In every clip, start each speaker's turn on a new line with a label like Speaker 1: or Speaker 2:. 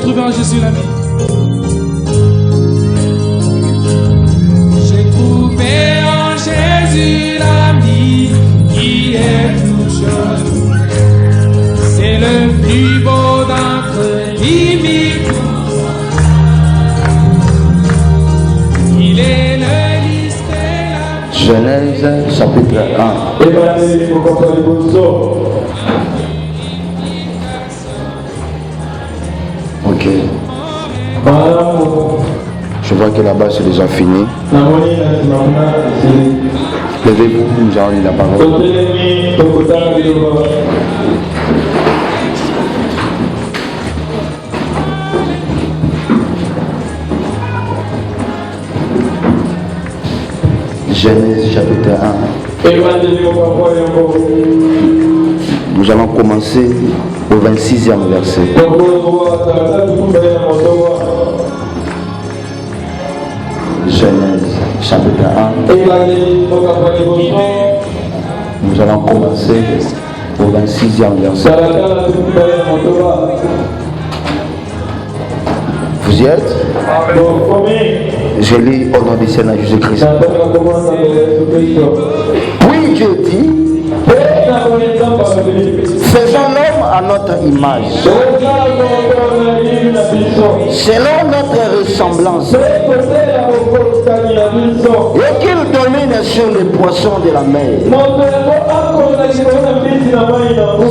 Speaker 1: trouvé en Jésus l'ami. J'ai trouvé en Jésus l'ami qui est toute chose. C'est le plus beau d'entre limites. Il est le liste.
Speaker 2: Genèse chapitre 1. Ok. Je vois que là-bas c'est déjà fini. Levez-vous, nous allons lire la parole. Genèse chapitre 1. Nous allons commencer au 26e verset. Genèse chapitre 1. Nous allons commencer au 26e verset. Vous y êtes? Je lis au nom du Seigneur Jésus-Christ. Puis Dieu dit, faisons l'homme à notre image, selon notre ressemblance, et qu'il domine sur les poissons de la mer,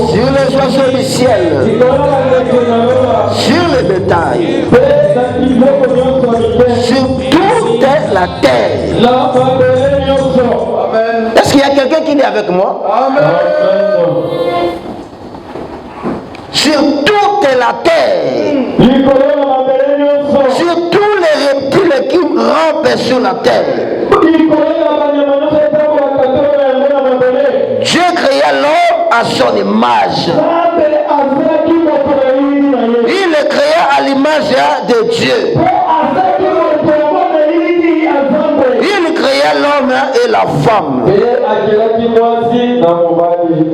Speaker 2: sur les oiseaux du ciel, sur les bétails, sur toute la terre. Est-ce qu'il y a quelqu'un qui est avec moi? Amen. Sur toute la terre, sur tous les reptiles qui rampent sur la terre, Dieu créa l'homme à son image. Il le créa à l'image de Dieu. Il créa l'homme et la femme.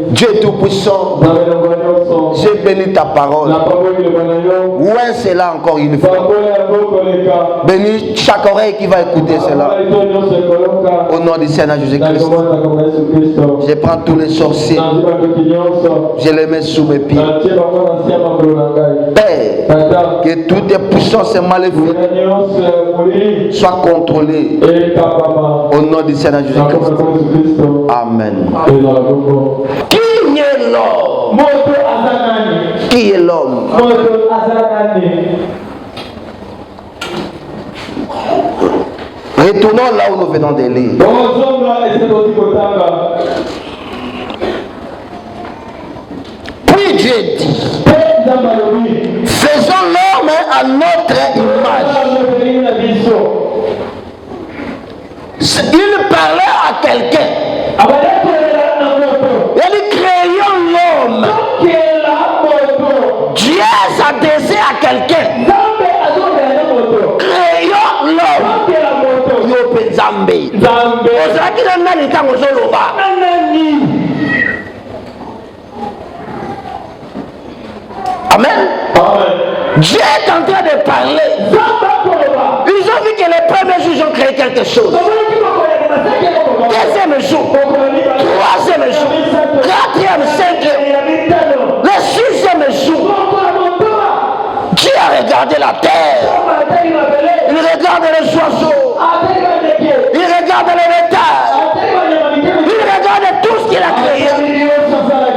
Speaker 2: Dieu Tout-Puissant, j'ai béni ta parole. Ouais, c'est là encore une fois. Bénis chaque oreille qui va écouter cela. Au nom du Seigneur Jésus-Christ. Je prends tous les sorciers. Je les mets sous mes pieds. Père, que toutes les puissances maléfiques soient contrôlées. Au nom du Seigneur Jésus-Christ. Amen. Qui est l'homme? Qui est l'homme? Retournons là où nous venons de lire. Puis Dieu dit, faisons l'homme à notre image. Il parlait à quelqu'un. Il dit, créons l'homme. Dieu s'adressait à quelqu'un. Créons l'homme. Amen. Dieu est en train de parler. Ils ont vu que les premiers jours ils ont créé quelque chose. Deuxième jour, troisième jour, quatrième, cinquième, le sixième jour. Dieu a regardé la terre. Il regarde les oiseaux. Il regarde les bétails. Il regarde tout ce qu'il a créé.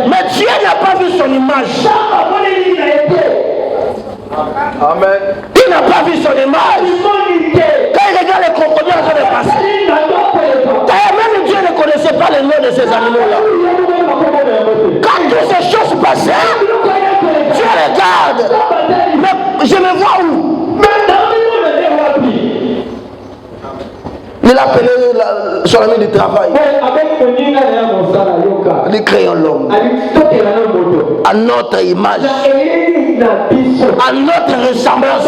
Speaker 2: Mais Dieu n'a pas vu son image. Amen. Il n'a pas vu son image. Quand il regarde les crocodiles en train de passer, même Dieu ne connaissait pas les noms de ces animaux-là. Quand toutes ces choses passaient, Dieu regarde. Mais je me vois où? Il a appelé son ami du travail. Nous créons l'homme à notre image, à notre ressemblance.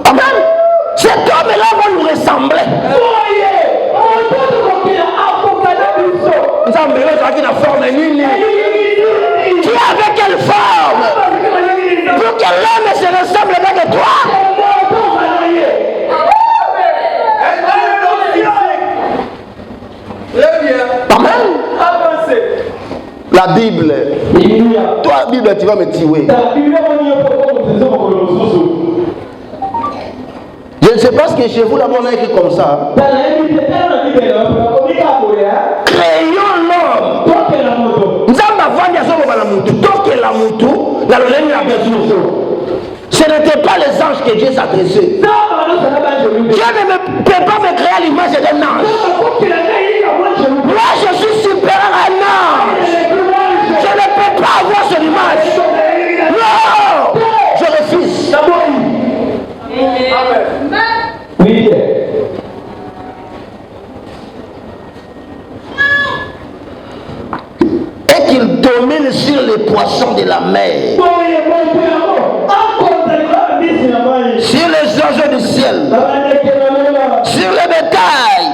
Speaker 2: Amen. Cet homme-là va nous ressembler. Tu es avec quelle forme? Pour que l'homme se ressemble avec toi. Amen. La Bible. Toi, la Bible, tu vas me tuer. Je ne sais pas ce que chez vous là-bas on a écrit comme ça. Créons l'homme. Ce n'était pas les anges que Dieu s'adressait. Dieu ne peut pas me créer à l'image d'un ange. Moi je suis supérieur à un ange. Je ne peux pas avoir son image. Non, je refuse. Oui. Et qu'il domine sur les poissons de la mer, sur les oiseaux du ciel, sur le bétail,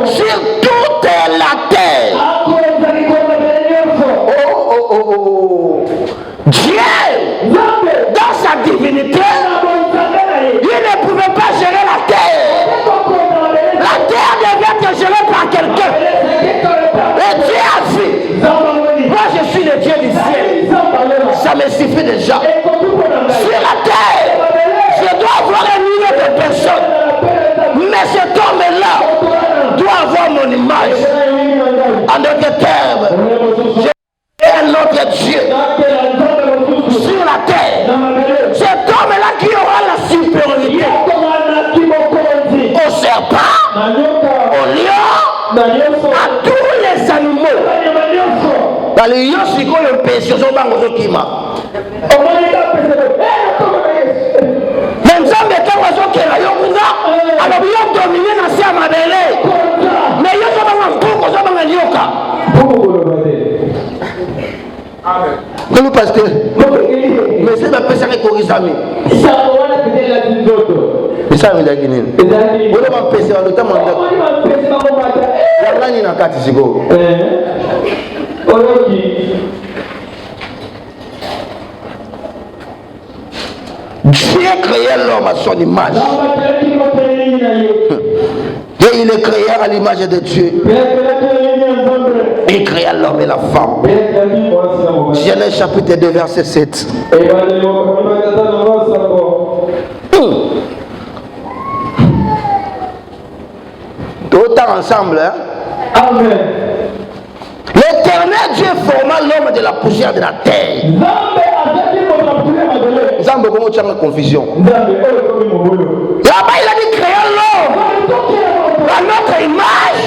Speaker 2: sur toute la terre. Dieu, dans sa divinité, il ne pouvait pas gérer la terre. La terre devait être gérée par quelqu'un. Et Dieu a fait. Moi je suis le Dieu du ciel. Ça me suffit déjà. Sur la terre, je dois avoir un million de personnes. Mais cet homme-là doit avoir mon image. En d'autres termes, j'ai un autre Dieu sur la terre. Cet homme-là qui aura la supériorité au serpent, au lion, à tous les animaux. Dans les lions, c'est quoi le péché? Ils sont pas en kima. Même ça, mais quand on a fait la yoga, alors ils ont dominé dans ces amabélés. Mais ils ont pas un peu, ils ont pas un yoga. Que nous pasteur, mais c'est la personne qui corrige ça. Mais ça veut dire qu'il on va passer à l'autre mandat. La gagne na kati sigo. Dieu a créé l'homme à son image. Et il est créé à l'image de Dieu. Il créa l'homme et la femme. Genèse chapitre 2 verset 7. Autant ensemble, hein? Amen. L'éternel Dieu forma l'homme de la poussière de la terre. Zambe, comment tu as une confusion? Là-bas, il a dit créer l'homme à notre image.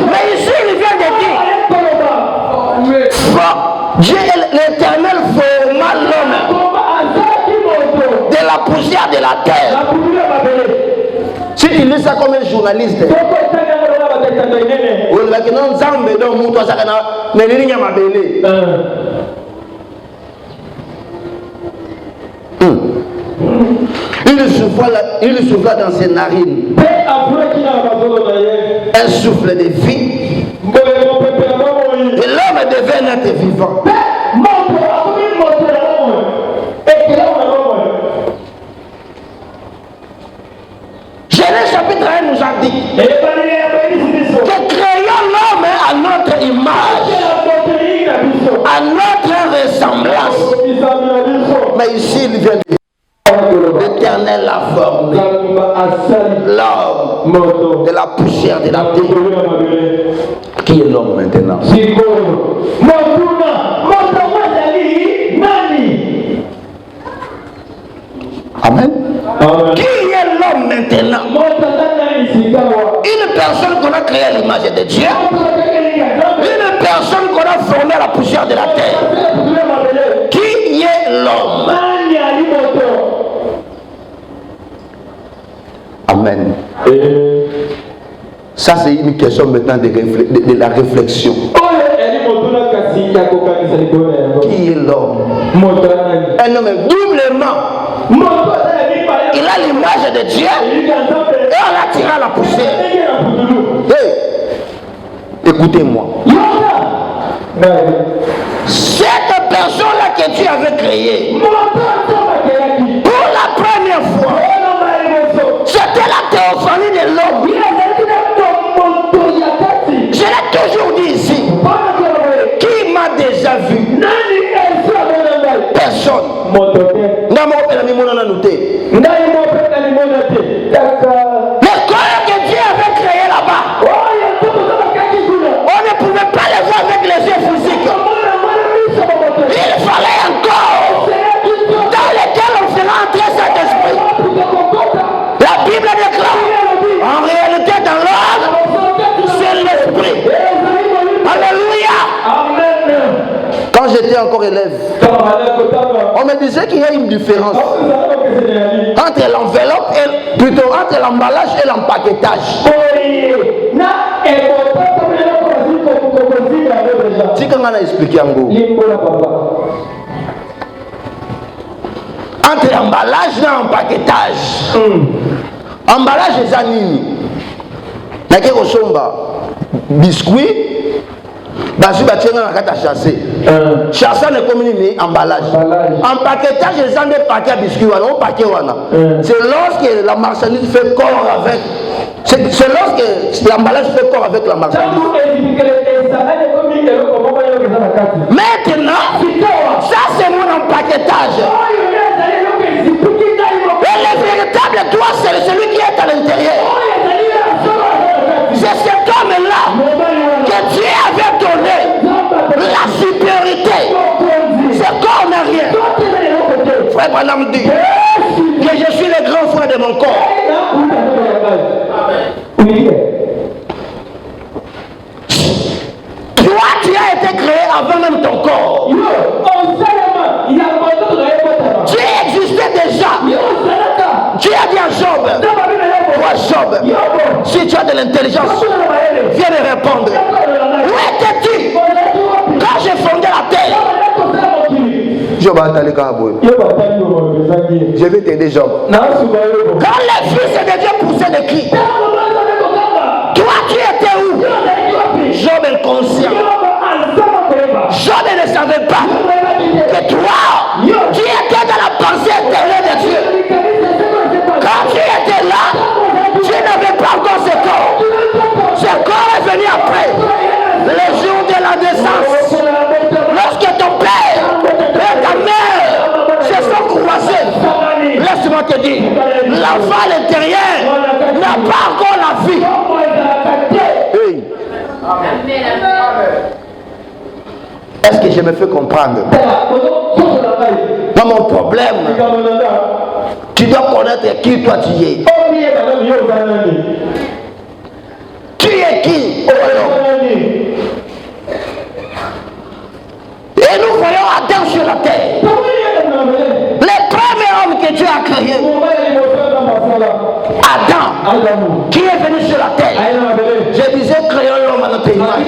Speaker 2: Mais ici, il vient de dire Dieu, l'éternel forma l'homme de la poussière de la terre. Si tu lis ça comme un journaliste, il souffla dans ses narines un souffle de vie et l'homme devait être vivant. Genèse chapitre 1 nous a dit que créons l'homme à notre image, à notre ressemblance. Mais ici il vient de l'Éternel a formé l'homme de la poussière de la terre. Qui est l'homme maintenant? Amen. Qui est l'homme maintenant? Une personne qu'on a créée à l'image de Dieu. Une personne qu'on a formée à la poussière de la terre. Qui est l'homme? Amen. Ça c'est une question maintenant de la réflexion. Qui est l'homme? Un homme doublement. Il a l'image de Dieu et on l'a tiré à la poussière. Hey, écoutez-moi. Cette personne-là que Dieu avait créée, pour la première fois, c'était la théophanie de l'homme. Je l'ai toujours dit ici. Qui m'a déjà vu? Personne. Mais quand Dieu avait créé là-bas, on ne pouvait pas les voir avec les yeux physiques. Il fallait encore dans lequel on fera entrer cet esprit. La Bible déclare, en réalité dans l'homme, c'est l'esprit. Alléluia. Quand j'étais encore élève, on me disait qu'il y a une différence entre l'enveloppe et plutôt entre l'emballage et l'empaquetage. Si quelqu'un a expliqué en gros. Entre l'emballage et l'empaquetage. Emballage est anime. Nake kosomba biscuit. Basi batienga na kata chasser. Chasser ne comme ni emballage. Empaquetage les gens des paquets biscuits wana, on paquet wana. C'est lorsque la marchandise fait corps avec. C'est lorsque l'emballage fait corps avec la marchandise. Maintenant, ça c'est mon empaquetage. Et le véritable toi c'est celui qui est à l'intérieur. C'est cet homme-là que Dieu avait donné la supériorité. C'est corps n'a rien. Frère Branham dit que je suis le grand frère de mon corps. Toi, tu as été créé avant même ton corps. Tu existais déjà. Dieu a dit à Job, toi Job, si tu as de l'intelligence, viens me répondre. Où étais-tu quand j'ai fondé la terre? Job a allé Kaboué. Je vais t'aider Job. Quand les fils de Dieu poussaient des cris, toi tu étais où? Job inconscient. Job ne savait pas que toi, tu étais dans la pensée éternelle de Dieu. Quand tu étais là, tu n'avais pas encore ce corps. Ce corps est venu après. Le jour de la naissance, lorsque ton père et ta mère se sont croisés, laisse-moi te dire, l'enfant à l'intérieur n'a pas encore la vie. Hey. Est-ce que je me fais comprendre? Dans mon problème, tu dois connaître qui toi tu es. Tu es qui? Et nous voyons Adam sur la terre. Le premier homme que Dieu a créé. Adam, qui est venu sur la terre. Je disais créons l'homme à notre image.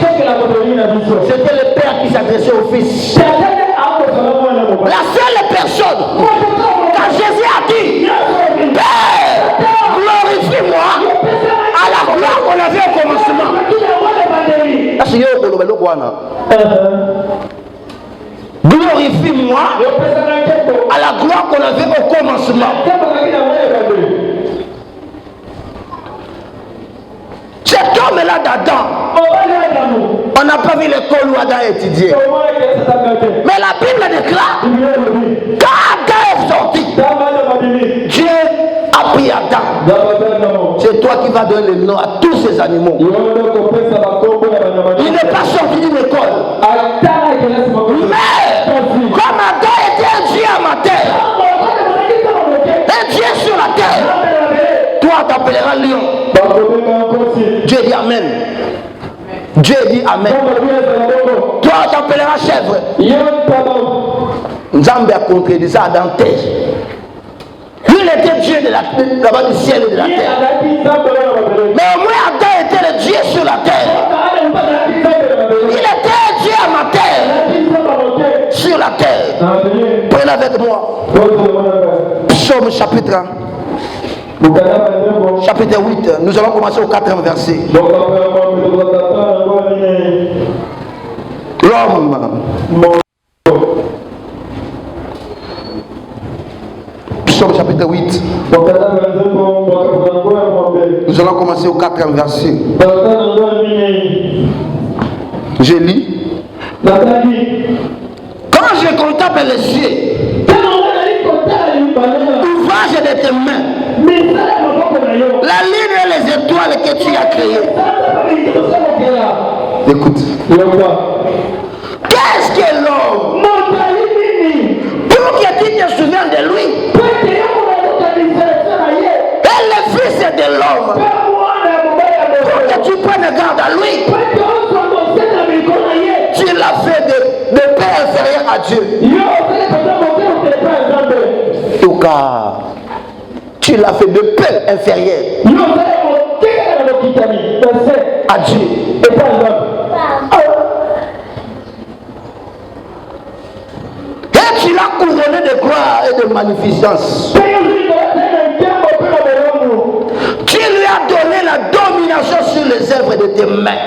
Speaker 2: C'était le père qui s'adressait au fils. La seule personne, quand Jésus a dit, Père, glorifie-moi à la gloire qu'on avait au commencement. Glorifie-moi à la gloire qu'on avait au commencement. Cet homme-là d'Adam, on n'a pas vu l'école où Adam a étudié. Mais la Bible déclare, quand Adam est sorti, Dieu a pris Adam. C'est toi qui vas donner le nom à tous ces animaux. Il n'est pas sorti d'une école. Mais comme Adam était un Dieu à ma terre, un Dieu sur la terre, toi t'appelleras lion. Dieu dit Amen. Dieu dit Amen. Toi t'appelleras chèvre. Nzambe a contredit ça dans terre. Lui il était Dieu de là-bas du ciel et de la terre. Mais au moins Adam était le Dieu sur la terre. Il était Dieu à ma terre. Sur la terre. Prenez avec moi. Psaume chapitre 8. Nous allons commencer au 4e verset. Le l'homme. Psaume chapitre 8. Nous allons commencer au 4e verset. Je lis. Quand je contemple les cieux, ouvrage de tes mains, la lune et les étoiles que tu as créées. Écoute. Qu'est-ce que l'homme? Pour que tu te souviennes de lui. Et le fils de l'homme. Pour que tu prennes garde à lui. Tu l'as fait de père inférieur à Dieu. Au cas, tu l'as fait de père inférieur à Dieu. Et tu l'as couronné de gloire et de magnificence. Tu lui as donné la domination sur les œuvres de tes mains.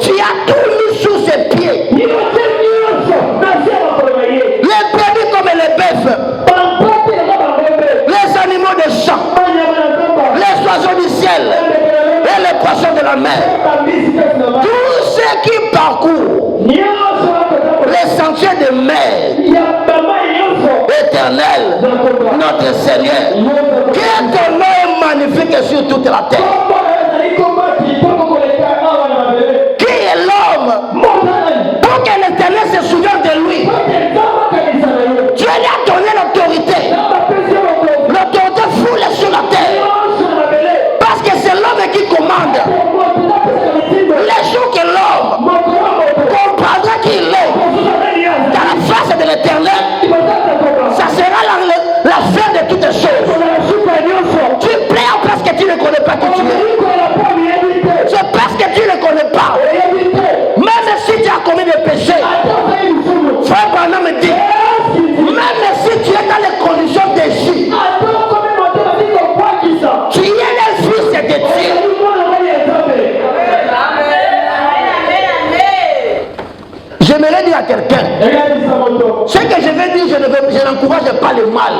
Speaker 2: Tu as tout mis sous ses pieds. Les brebis comme les bœufs, les animaux des champs, les oiseaux du ciel et les poissons de la mer. Tous ceux qui parcourent les sentiers de mer, Éternel, notre Seigneur, que ton nom est magnifique sur toute la terre. Qui est l'homme pour que l'Éternel se souvienne de lui? Dieu lui a donné l'autorité. L'autorité foule sur la terre. Parce que c'est l'homme qui commande. Les jours que l'homme comprendra qui il est dans la face de l'Éternel, ça sera la fin de toutes les choses. Tu pleures parce que tu ne connais pas qui tu es. C'est parce que tu ne connais pas. Même si tu as commis des péchés, frère Branham me dit, même si tu es dans les conditions déchues, tu es le fils de Dieu. J'aimerais dire à quelqu'un, ce que je vais dire, je n'encourage pas le mal.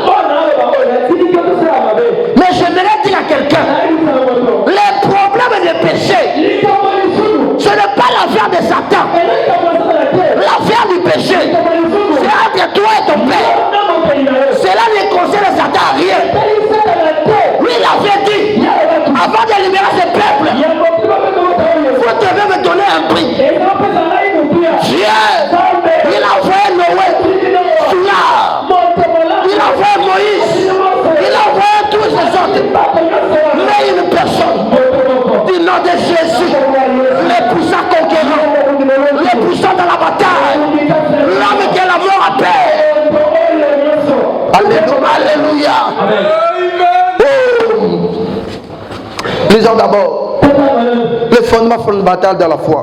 Speaker 2: Mais j'aimerais dire à quelqu'un, les problèmes de péché, ce n'est pas l'affaire de Satan. L'affaire du péché, c'est entre toi et ton père. Cela ne concerne Satan à rien. Lui, il avait dit, avant de libérer ce peuple, vous devez me donner un prix. Dieu, il a envoyé Noé, Soula, il a envoyé Moïse, il a envoyé tous les autres. Mais une personne, du nom de Jésus, les puissants conquérants, les puissants dans la bataille, l'homme que la mort appelle. Alléluia. Oh. Lisons d'abord le fondement fondamental de la foi.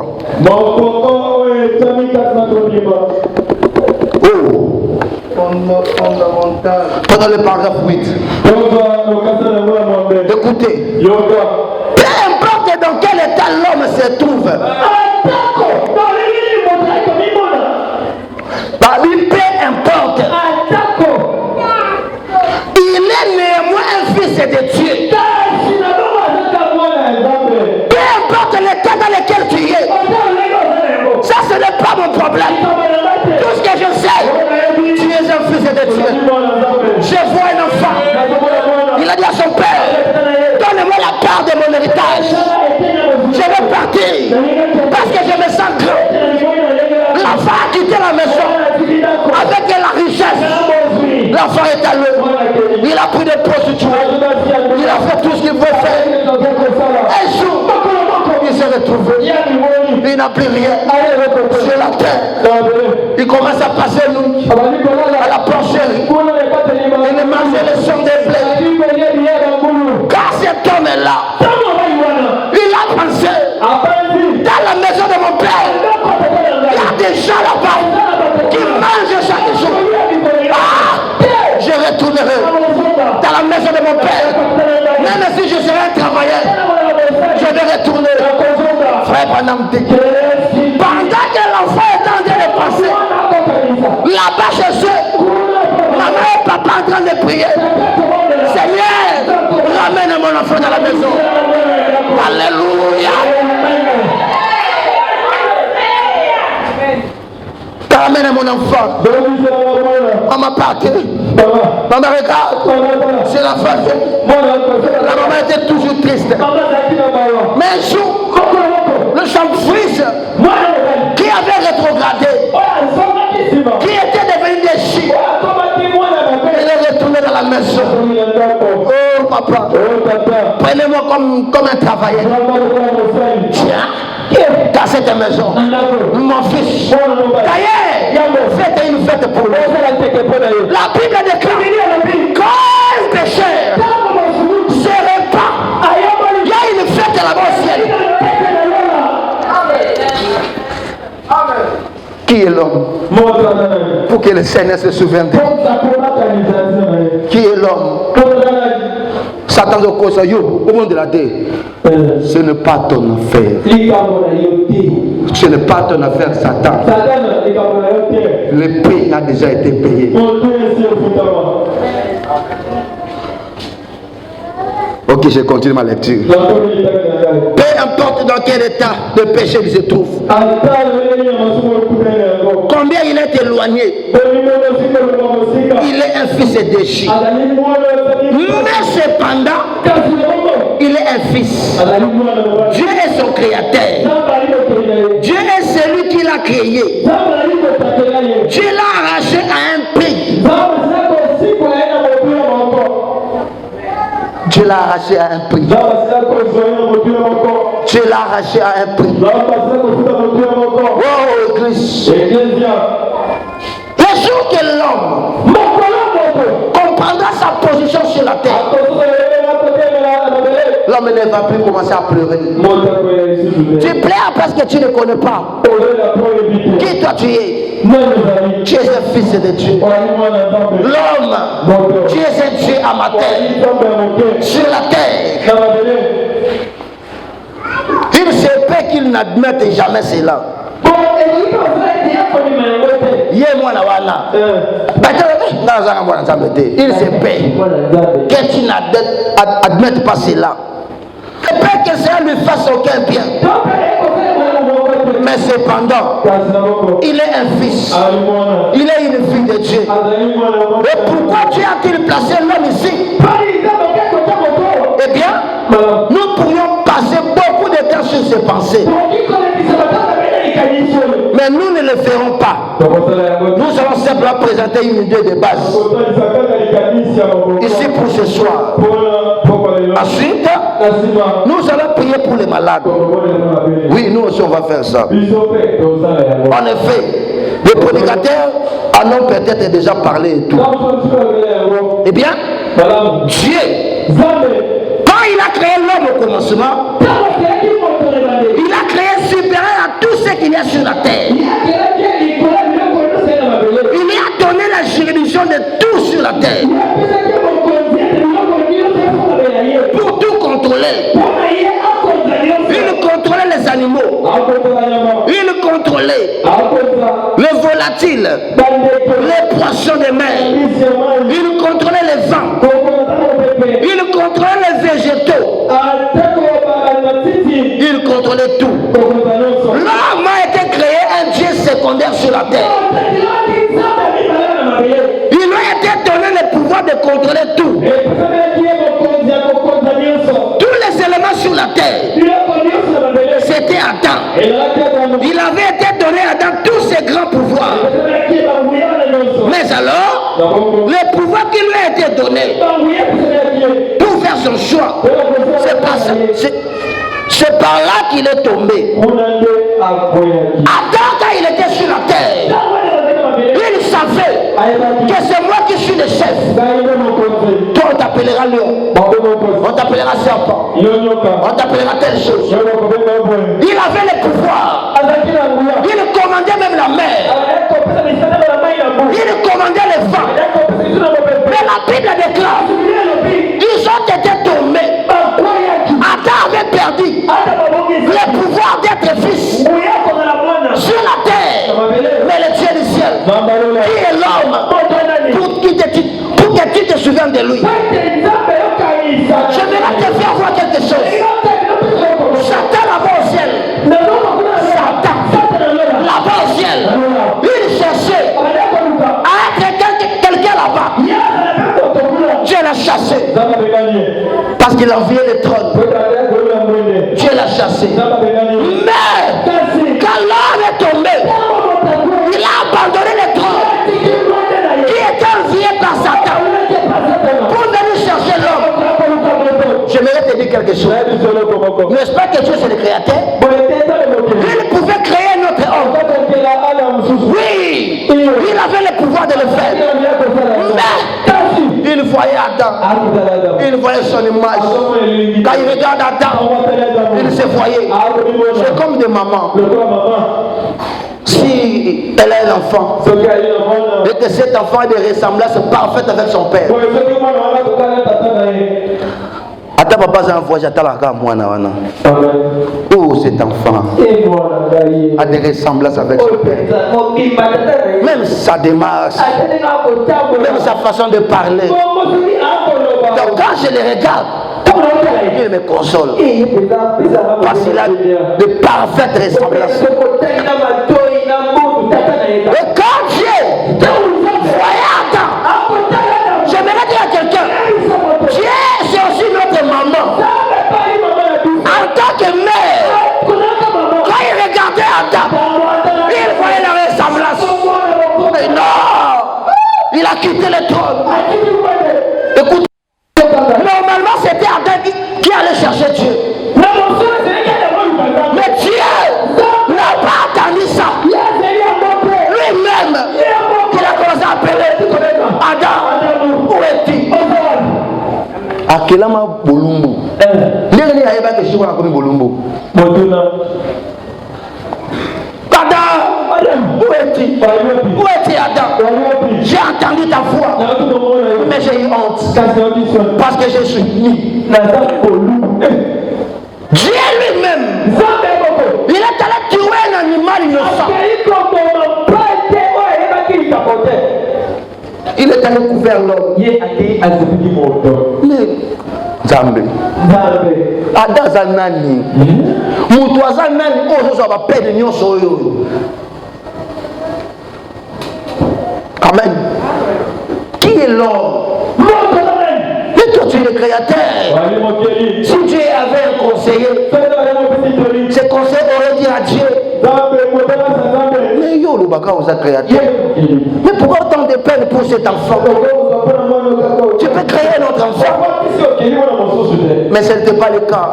Speaker 2: Fondamental. Pendant le paragraphe 8. Écoutez. Peu importe dans quel état l'homme se trouve. Peu importe. Il est néanmoins un fils de Dieu. Peu importe l'état dans lequel tu es. Ça, ce n'est pas mon problème. Tout ce que je sais, tu es un fils de Dieu. Je vois un enfant. Il a dit à son père, donne-moi la part de mon héritage. Je vais partir parce que je me sens grand. L'enfant a quitté la maison avec la richesse. L'enfant est allé. Il a pris des prostituées. Il a fait tout ce qu'il veut faire. Un jour, il s'est retrouvé. Il n'a plus rien sur la terre. Il commence à passer nous à la plancherie. Il mangeait le sang des blés. Quand cet homme est là, il a pensé dans la maison de mon père, il y a des gens là-bas qui mangent chaque jour. Ah, je retournerai dans la maison de mon père. Même si je serai un travailleur, je vais retourner frère Branham dit, pendant que l'enfant est en train de passer, là-bas chez eux, maman et papa en train de prier. Seigneur, ramène mon enfant dans la maison. Alléluia. Ramène mon enfant. Maman partait. Maman regarde. C'est la famille. La maman était toujours triste. Mais un jour, le champfrise qui avait rétrogradé, qui était devenu des chiens, il est retourné dans la maison. Oh papa, prenez-moi comme un travailleur. Tiens, dans cette maison, mon fils, d'ailleurs, faites une fête pour lui. La Bible déclare, quand un pécheur se répand, il y a une fête là-bas au ciel. Qui est l'homme? Pour que le Seigneur se souvienne de lui. Qui est l'homme? Satan de cause au monde de la terre. Ce n'est pas ton affaire. Ce n'est pas ton affaire, Satan. Le prix a déjà été payé. Ok, je continue ma lecture. Peu importe dans quel état de péché il se trouve, combien il est éloigné, il est un fils déchu. Mais cependant, il est un fils. Dieu est son créateur. Dieu est celui qui l'a créé. Dieu l'a arraché à un prix. Dieu l'a arraché à un prix. Dieu l'a arraché à un prix. Oh, Église. Le jour que l'homme comprendra sa position sur la terre, l'homme ne va plus commencer à pleurer. Tu pleures parce que tu ne connais pas qui toi tu es. Tu es un fils de Dieu. L'homme, tu es un Dieu amateur sur la terre. Il se peut qu'il n'admette jamais cela. Il se peut que tu n'admettes pas cela. Il se peut que cela ne fasse aucun bien. Mais cependant, il est un fils. Il est une fille de Dieu. Et pourquoi Dieu a-t-il placé l'homme ici? Eh bien, nous pourrions passer beaucoup de temps sur ces pensées. Mais nous ne le ferons pas. Nous allons simplement présenter une idée de base ici pour ce soir. Ensuite, nous allons prier pour les malades. Oui, nous aussi on va faire ça. En effet, les prédicateurs en ont peut-être déjà parlé et tout. Eh bien, Dieu, quand il a créé l'homme au commencement, il a créé supérieur à tout ce qu'il y a sur la terre. Il lui a donné la juridiction de tout sur la terre. Pour tout contrôler. Il contrôlait les animaux. Il contrôlait les volatiles, les poissons de mer. Il contrôlait les vents. Il contrôlait les végétaux. Il contrôlait tout. L'homme a été créé un Dieu secondaire sur la terre. Il lui a été donné le pouvoir de contrôler tout. Tous les éléments sur la terre, c'était Adam. Il avait été donné à Adam tous ses grands pouvoirs. Mais alors, le pouvoir qui lui a été donné pour faire son choix, c'est par là qu'il est tombé. Adam, quand il était sur la terre, il savait que c'est moi qui suis le chef. Toi, on t'appellera lion. On t'appellera serpent. On t'appellera telle chose. Il avait le pouvoir. Il commandait même la mer. Il commandait les vents. Mais la Bible déclare, ils ont été tombés. Adam avait perdu le pouvoir d'être sacrifice sur la terre, mais le Dieu du ciel, qui est l'homme, pour que tu te souviennes de lui. J'aimerais te faire voir quelque chose. Satan là-bas au ciel, Satan là-bas au ciel, il cherchait à être quelqu'un là-bas. Dieu l'a chassé parce qu'il enviait le trône. Dieu l'a chassé. Mais quand l'homme est tombé, il a abandonné le trône qui était envié par Satan pour venir chercher l'homme. J'aimerais te dire quelque chose. N'est-ce pas que Dieu c'est le créateur? Il pouvait créer notre homme. Oui, il avait le pouvoir de le faire. Mais il voyait Adam. Il voyait son image. Quand il regarde Adam, il se voyait. C'est comme des mamans. Si elle a un enfant et que cet enfant a des ressemblances parfaites avec son père. Attends, papa, j'ai un voyage, attends la moi. Oh, cet enfant a des ressemblances avec son père. Même sa démarche, même sa façon de parler. Donc, quand je le regarde, il me console. Parce qu'il a de parfaites ressemblances. Et quand Dieu voyait Adam, j'aimerais dire à quelqu'un, Dieu c'est aussi notre maman. En tant que mère, quand il regardait Adam, il voyait la ressemblance. Mais non, il a quitté le trône. Écoute, normalement c'était Adam qui allait chercher Dieu. Mais Dieu n'a pas attendu ça. Lui-même, il a commencé à appeler Adam, où es-tu? Akelama Bolumbu. L'année a évoqué que je suis comme Bolumbu. Adam, où es-tu? Où es-tu, Adam? J'ai entendu ta voix, mais j'ai eu honte parce que je suis nu. Dieu lui-même, il est allé tuer un animal innocent. Il est allé couvrir l'homme. Mais Zambé, Ada Zanani, Moutoua Zanani, oh, ça va perdre l'union sur eux. Amen. Qui est l'homme? Mais toi, tu es le créateur. Si Dieu avait un conseiller, ce conseiller aurait dit à Dieu, mais yo, le baka vous a créateur. Mais pourquoi autant de peine pour cet enfant? Tu peux créer un autre enfant. Mais ce n'était pas le cas.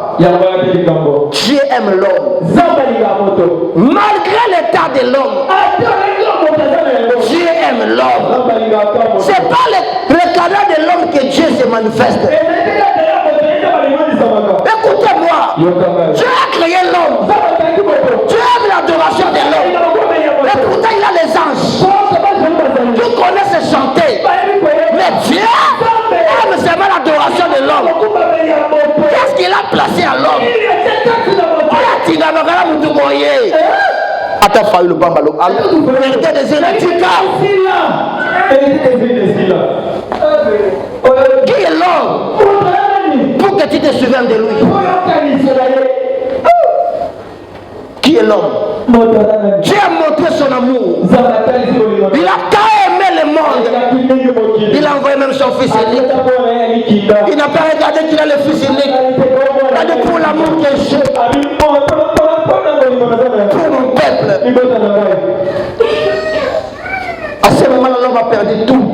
Speaker 2: Dieu aime l'homme. Malgré l'état de l'homme, Dieu aime l'homme. Ce n'est pas le cadre de l'homme que Dieu se manifeste. Écoutez-moi, Dieu a créé l'homme. Dieu aime l'adoration de l'homme. Et pourtant il a les anges. Tu connais se chanter. Mais Dieu aime seulement l'adoration de l'homme. Qu'est-ce qu'il a placé à l'homme? Attends, failli le bambalo. Vérité des électriques. Qui est l'homme? Pour que tu te souviennes de lui. Qui est l'homme? Dieu a montré son amour. Il a tant aimé le monde. Il a envoyé même son fils unique. Il n'a pas regardé qu'il a le fils unique. Il a dit pour l'amour que j'ai pour mon peuple. À ce moment-là, l'homme a perdu tout.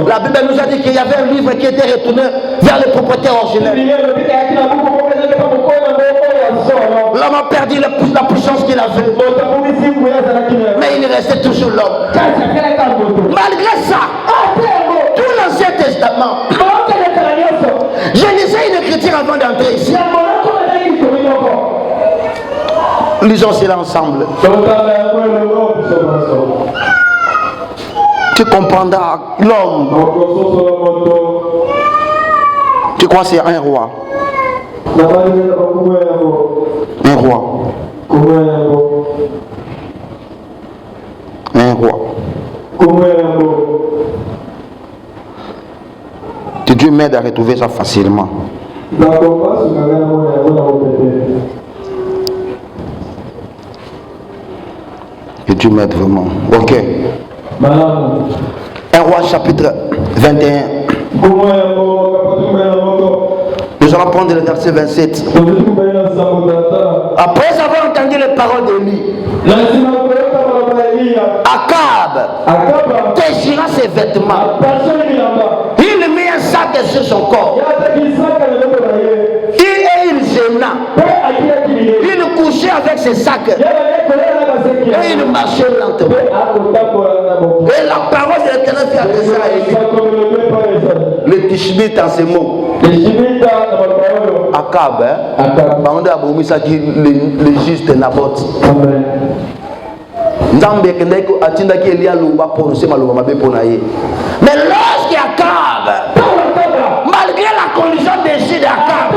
Speaker 2: La Bible nous a dit qu'il y avait un livre qui était retourné vers le propriétaire originel. L'homme a perdu la puissance qu'il avait. Mais il restait toujours l'homme. Malgré ça, tout l'Ancien Testament, je lisais une écriture avant d'entrer ici. Lisons cela ensemble. Tu comprendras l'homme. Tu crois que c'est un roi? Un roi. Un roi. Que Dieu m'aide à retrouver ça facilement. Que Dieu m'aide vraiment. Ok. Un roi chapitre 21. Nous allons prendre le verset 27. Après avoir entendu les paroles d'Élie, Akab déchira ses vêtements. Il mit un sac sur son corps. Il gêna. Il couchait avec ses sacs. Et il marchait lentement. Et la parole de l'Éternel fait adresser à Élie. Le Tishbite en ces mots. Akab, on a voulu ça qui le juste Naboth. Nzambe kendeko atinda ki Elia luba prononcer maluba mabe ponaye. Mais lorsque Akab, malgré la condition déchue d'Akab,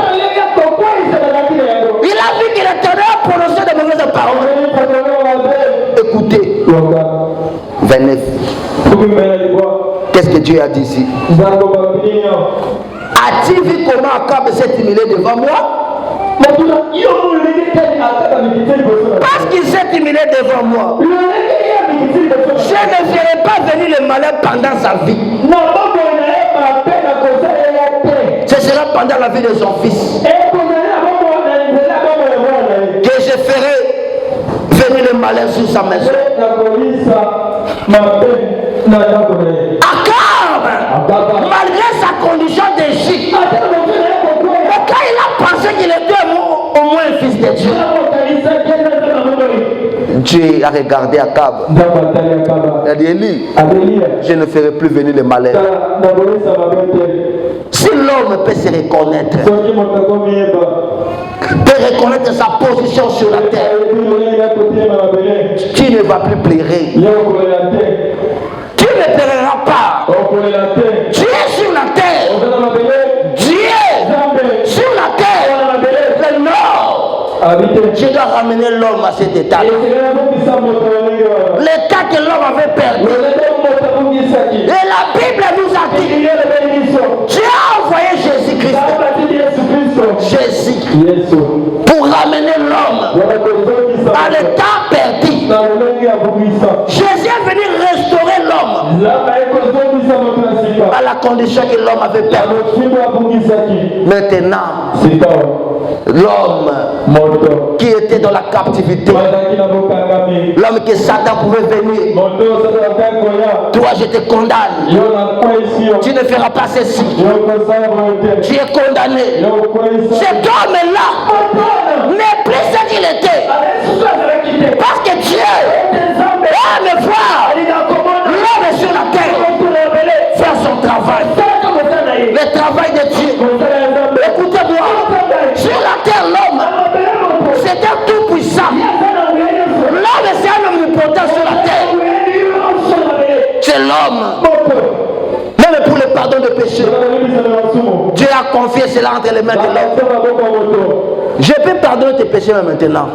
Speaker 2: il a vu que l'Éternel a prononcé de mauvaises paroles. Écoutez, 29. Qu'est-ce que Dieu a dit ici? As-tu vu comment Akab s'est humilié devant moi? Parce qu'il s'est humilié devant moi. Je ne ferai pas venir le malheur pendant sa vie. Ce sera pendant la vie de son fils que je ferai venir le malheur sur sa maison. Akab, malgré sa condition d'Égypte, mais quand il a pensé qu'il était au moins un fils de Dieu, Dieu a regardé Akab. Il a dit, Élie, je ne ferai plus venir le malheur. Si l'homme peut se reconnaître, peut reconnaître sa position sur la terre, tu ne vas plus pleurer. Tu ne pleureras pas. Tu es sur la terre. Dieu sur la terre. Le nord. Je dois ramener l'homme à cet état. L'état que l'homme avait perdu. Et la Bible nous a dit, Dieu a envoyé Jésus-Christ. Jésus. Pour ramener l'homme à l'état perdu. Jésus est venu restaurer l'homme à la condition que l'homme avait perdu. Maintenant, l'homme qui était dans la captivité, l'homme que Satan pouvait venir, toi je te condamne, tu ne feras pas ceci, tu es condamné. Cet homme-là n'est plus ce qu'il était, parce que Dieu aime voir l'homme sur la terre faire son travail, le travail de Dieu. Écoutez-moi, sur la terre l'homme c'est un tout puissant. L'homme c'est un omnipotent sur la terre. C'est l'homme. Même pour le pardon de péché, Dieu a confié cela entre les mains de l'homme. Je peux pardonner tes péchés maintenant.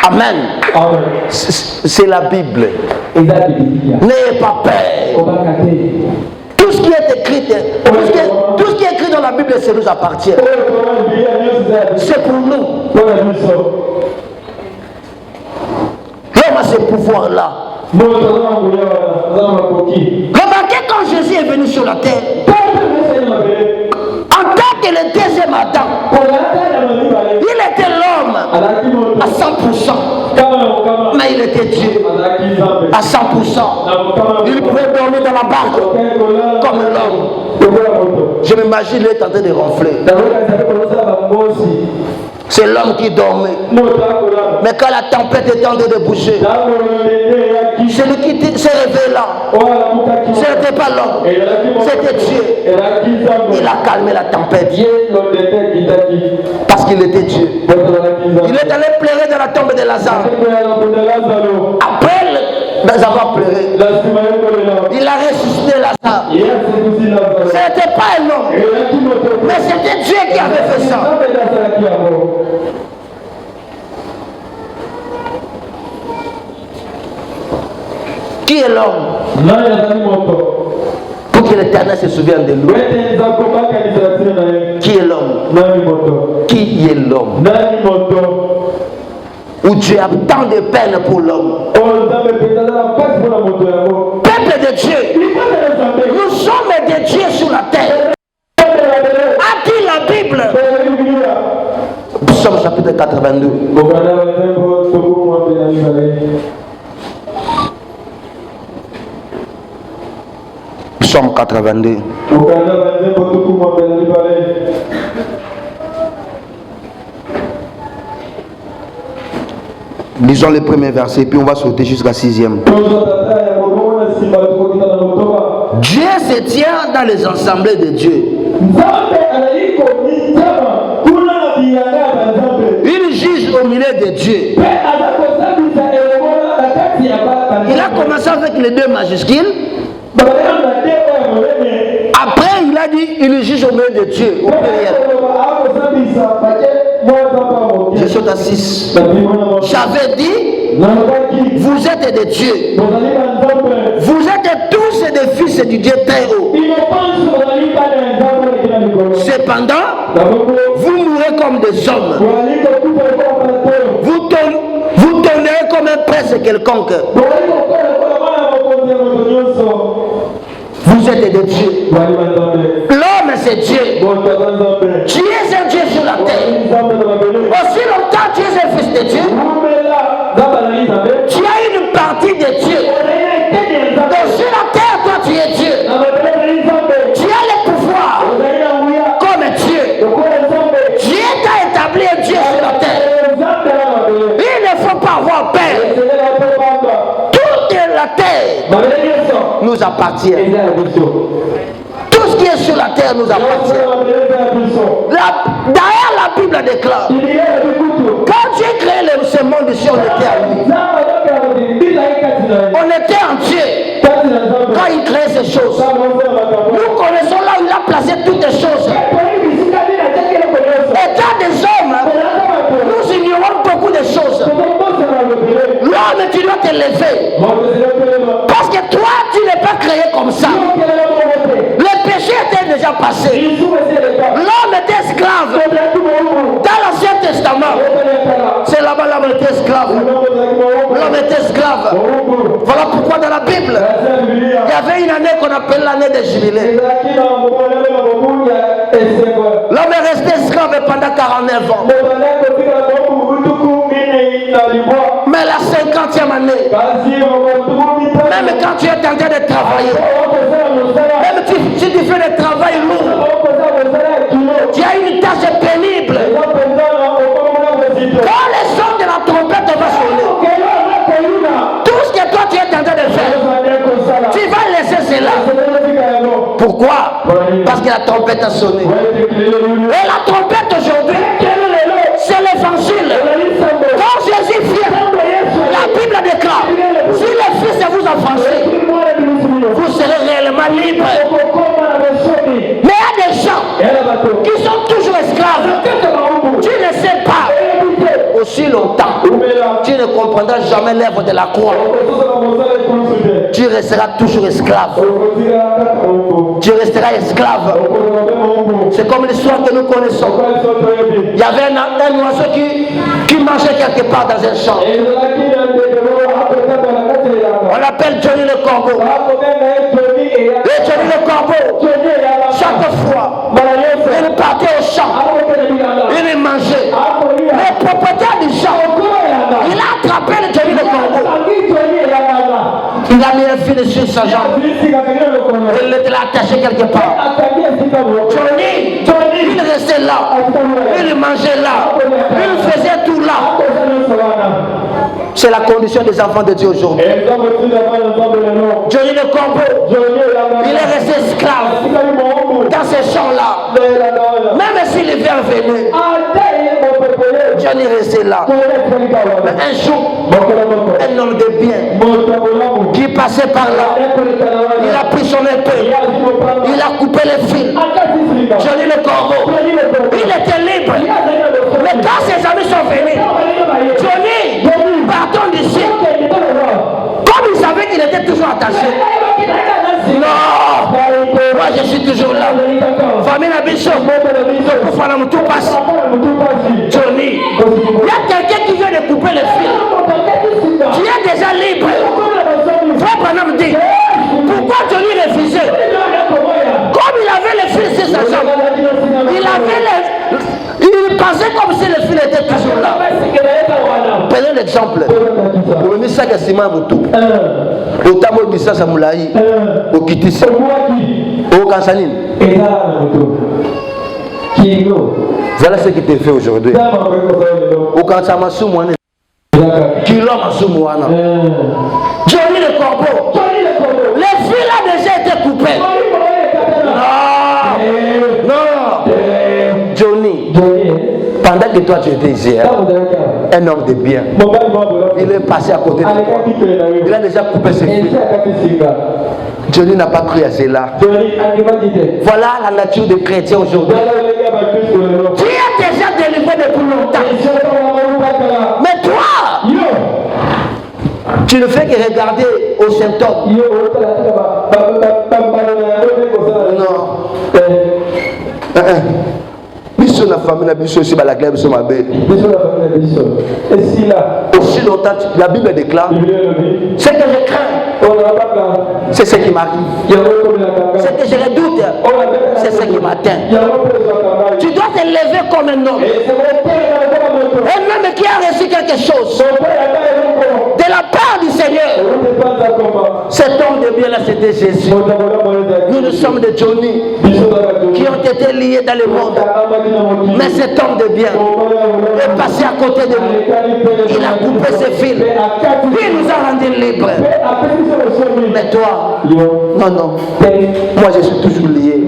Speaker 2: Amen. C'est la Bible. N'ayez pas peur. Tout ce qui est écrit, tout ce qui est écrit dans la Bible, ça nous appartient. C'est pour nous. L'homme a ce pouvoir-là. Remarquez quand Jésus est venu sur la terre, en tant que le deuxième Adam, il était l'homme à 100%, mais il était Dieu à 100%. Il pouvait dormir dans la barque comme l'homme. Je m'imagine il est en train de ronfler. C'est l'homme qui dormait. Mais quand la tempête est en train de bouger, celui qui s'est réveillé là, ce n'était pas l'homme, c'était Dieu. Il a calmé la tempête. Parce qu'il était Dieu. Il est allé pleurer dans la tombe de Lazare. Après avoir pleuré, il a ressuscité Lazare. Ce n'était pas un homme, mais c'était C'était Dieu qui avait fait ça. Qui est l'homme? Pour que l'Éternel se souvienne de lui. Qui est l'homme? Qui est l'homme? Où Dieu a tant de peine pour l'homme. Peuple de Dieu, nous sommes des dieux sur la terre. A dit la Bible. Psaume chapitre 82. Psaume 82. Lisons le premier verset, puis on va sauter jusqu'à 6e. Dieu se tient dans les assemblées de Dieu. Il juge au milieu de Dieu. Il a commencé avec les 2 majuscules. Après, il a dit, il juge au milieu de Dieu, au pluriel. Je saute à 6. J'avais dit, vous êtes des dieux. Vous êtes tous des fils du Dieu très haut. Cependant, vous mourrez comme des hommes. Vous tournerez comme un prince quelconque. Vous êtes des dieux. L'homme c'est Dieu. Tu es un Dieu sur la terre. Aussi longtemps tu es un fils de Dieu. Tu as une partie de Dieu. Donc sur la terre, toi tu es Dieu. Tu as le pouvoir comme Dieu. Dieu t'a établi un Dieu sur la terre. Il ne faut pas avoir peur. Toute la terre nous appartient. Tout ce qui est sur la terre nous appartient. D'ailleurs, la Bible déclare, quand Dieu créait ce monde ici, on était à lui. On était en Dieu. Quand il créait ces choses, nous connaissons là où il a placé toutes les choses. Étant des hommes, nous ignorons beaucoup de choses. L'homme, tu dois te lever. Parce que toi, tu n'es pas créé comme ça. Le péché était déjà passé. L'homme était esclave. Dans l'Ancien Testament, c'est là-bas l'homme était esclave. L'homme était esclave. Voilà pourquoi dans la Bible, il y avait une année qu'on appelle l'année des jubilés. L'homme est resté esclave pendant 49 ans. Mais la 50e année, même quand tu es en train de travailler, même si tu fais des travail lourd, tu as une tâche pénible. Quand le son de la trompette va sonner, tout ce que toi tu es en train de faire, tu vas laisser cela. Pourquoi? Parce que la trompette a sonné. Et la trompette aujourd'hui, c'est l'évangile. Quand Jésus vient, la Bible déclare, si le Fils vous affranchit, vous serez réellement libre. Mais il y a des gens qui sont toujours esclaves. Tu ne sais pas. Aussi longtemps, tu ne comprendras jamais l'œuvre de la croix. Tu resteras toujours esclave. Tu resteras esclave. C'est comme l'histoire que nous connaissons. Il y avait un oiseau qui mangeait quelque part dans un champ. On l'appelle Johnny le corbeau. Et Johnny le corbeau, chaque fois, il partait au champ. Il mangeait. Le propriétaire du champ, il a attrapé le Johnny le corbeau. Il a mis un fil sur sa jambe. Il l'a attaché quelque part. Johnny, il restait là. Il mangeait là. Il faisait tout là. C'est la condition des enfants de Dieu aujourd'hui. Johnny le corbeau, il est resté esclave dans ces champs-là. Même si l'hiver venait, Johnny restait là. Mais un jour, un homme de bien qui passait par là, il a pris son épée, il a coupé les fils. Johnny le corbeau, Non. Moi je suis toujours là. Famille Nabiso. Pour faire tout passe. Johnny. Il y a quelqu'un qui vient de couper le fil. Tu es déjà libre. Frère Branham dit. Pourquoi Johnny refusait? Comme il avait le fil sur sa jambe. Il pensait comme si le fil était toujours là. Prenez l'exemple. Au ministère de Sima Moutou. Au Tamo Bissa Samoulaï. Au Kitisi. Au Kansanine. Voilà ce qui te fait aujourd'hui. Au Kansamassou Mouane. Kilo Massou Mouana. Johnny le corbeau. Le fil a déjà été coupé. Non. Johnny. Pendant que toi tu étais ici, un homme de bien, il est passé à côté de toi. Il a déjà coupé ses fils. Johnny n'a pas cru à cela. Voilà la nature des chrétiens aujourd'hui. Tu es déjà délivré depuis longtemps. Mais toi, tu ne fais que regarder aux symptômes. Non. Biso la famille na biso aussi la biso mabe. Aussi longtemps la Bible déclare ce que je crains, c'est ce qui m'arrive. Ce que je redoute, c'est ce qui m'atteint. Tu dois te lever comme un homme. Un homme qui a reçu quelque chose de la part du Seigneur. Cet homme de bien là, c'était Jésus. Nous sommes des Johnny qui ont été liés dans le monde. Mais cet homme de bien est passé à côté de nous. Il a coupé ses fils. Il nous a rendus libres. Mais toi, non. Moi je suis toujours lié.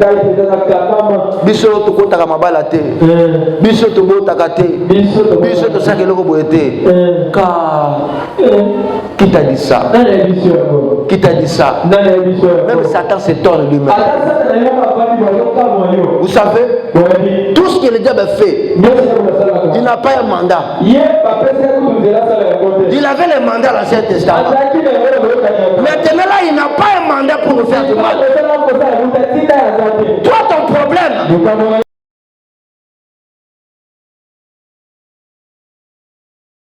Speaker 2: Biso to kota ka mabala te. Biso to bota ka te. Biso to sakelo ko boete. Car qui t'a dit ça? Qui t'a dit ça? Même Satan se torne lui-même. Vous savez, tout ce que le diable fait, il n'a pas un mandat. Il avait le mandat dans l'Ancien Testament. Maintenant là, il n'a pas un mandat pour nous faire du mal. Toi, ton problème,